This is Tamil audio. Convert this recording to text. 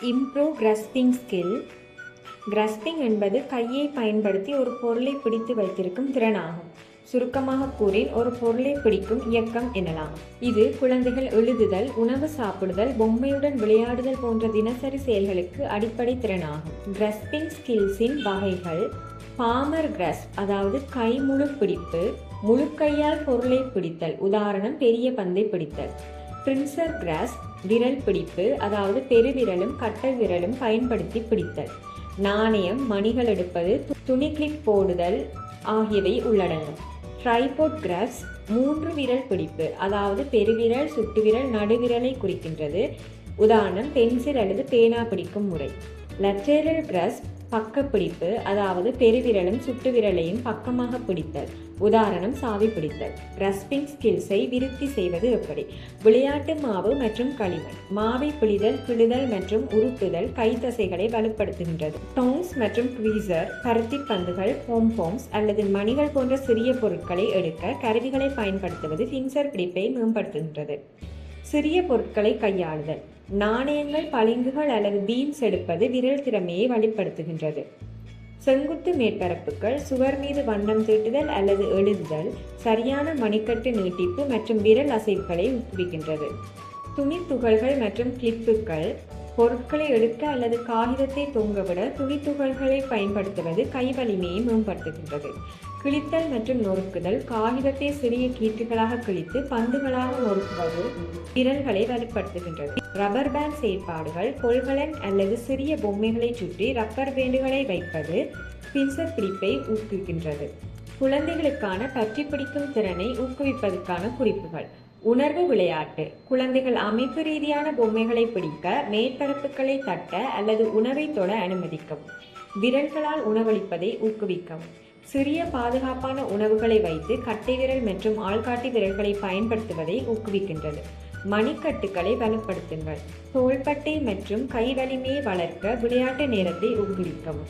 Improve grasping skill. கிராஸ்பிங் என்பது கையை பயன்படுத்தி ஒரு பொருளை பிடித்து வைத்திருக்கும் திறனாகும். சுருக்கமாக கூறின் ஒரு பொருளை பிடிக்கும் இயக்கம் எனலாம். இது குழந்தைகள் எழுதுதல், உணவு சாப்பிடுதல், பொம்மையுடன் விளையாடுதல் போன்ற தினசரி செயல்களுக்கு அடிப்படை திறனாகும். கிராஸ்பிங் ஸ்கில்ஸின் வகைகள்: பாமர் கிராஸ்ப், அதாவது கை முழு பிடிப்பு, முழு கையால் பொருளை பிடித்தல், உதாரணம் பெரிய பந்தை பிடித்தல். பிரின்சர் கிராஸ்ப், விரல் பிடிப்பு, அதாவது பெருவிரலும் கட்டை விரலும் பயன்படுத்தி பிடித்தல். நாணயம், மணிகள் எடுப்பது, துணி கிளிப் போடுதல் ஆகியவை உள்ளடங்கும். ட்ரைபோட் கிராஸ்ப், 3 விரல் பிடிப்பு, அதாவது பெருவிரல், சுட்டுவிரல், நடுவிரலை குறிக்கின்றது, உதாரணம் பென்சில் அல்லது பேனா பிடிக்கும் முறை. லட்டரல் கிராஸ்ப், பக்க பிடிப்பு, அதாவது பெருவிரலும் சுட்டுவிரலையும் பக்கமாக பிடித்தல், உதாரணம் சாவி பிடித்தல். கிராஸ்பிங் ஸ்கில்ஸை விருத்தி செய்வது எப்படி? விளையாட்டு மாவு மற்றும் களிமண். மாவை பிழிதல், கிழிதல் மற்றும் உருட்டுதல் கை தசைகளை வலுப்படுத்துகின்றது. டோங்ஸ் மற்றும் ட்வீசர், பருத்தி பந்துகள், போம்பாம்ஸ் அல்லது மணிகள் போன்ற சிறிய பொருட்களை எடுக்க கருவிகளை பயன்படுத்துவது பின்சர் பிடிப்பை மேம்படுத்துகின்றது. சிறிய பொருட்களை கையாளுதல். நாணயங்கள், பளிங்குகள் அல்லது பீன்ஸ் எடுப்பது விரல் திறமையை வெளிப்படுத்துகின்றது. செங்குத்து மேற்பரப்புகள், சுவர் மீது வண்ணம் தீட்டுதல் அல்லது எழுதுதல், சரியான மணிக்கட்டு நீட்டிப்பு மற்றும் விரல் அசைவுகளை ஊக்குவிக்கின்றது. துணி துகள்கள் மற்றும் கிளிப்புகள், பொருட்களை எடுக்க அல்லது காகிதத்தை தொங்கவிட துணி துகள்களை பயன்படுத்துவது கை வலிமையை மேம்படுத்துகின்றது. கிழித்தல் மற்றும் நொறுக்குதல், காகிதத்தை சிறிய கீற்றுகளாக கிழித்து பந்துகளாக நொறுக்குவது விரல்களை வலுப்படுத்துகின்றது. ரப்பர் பேண்ட் செயற்பாடுகள், கொள்கலன் அல்லது சிறிய பொம்மைகளை சுற்றி ரப்பர் பேண்டுகளை வைப்பது பின்சர் பிடிப்பை ஊக்குவிக்கின்றது. குழந்தைகளுக்கான பற்றி பிடிக்கும் திறனை ஊக்குவிப்பதற்கான குறிப்புகள்: உணர்வு விளையாட்டு. குழந்தைகள் அமைப்பு ரீதியான பொம்மைகளை பிடிக்க, மேற்பரப்புகளை தட்ட அல்லது உணவை தொட அனுமதிக்கவும். விரல்களால் உணவளிப்பதை ஊக்குவிக்கவும். சிறிய பாதுகாப்பான உணவுகளை வைத்து கட்டை விரல் மற்றும் ஆள்காட்டி விரல்களை பயன்படுத்துவதை ஊக்குவிக்கின்றது. மணிக்கட்டுகளை வலுப்படுத்துங்கள். தோள்பட்டை மற்றும் கை வலிமையை வளர்க்க விளையாட்டு நேரத்தை ஊக்குவிக்கவும்.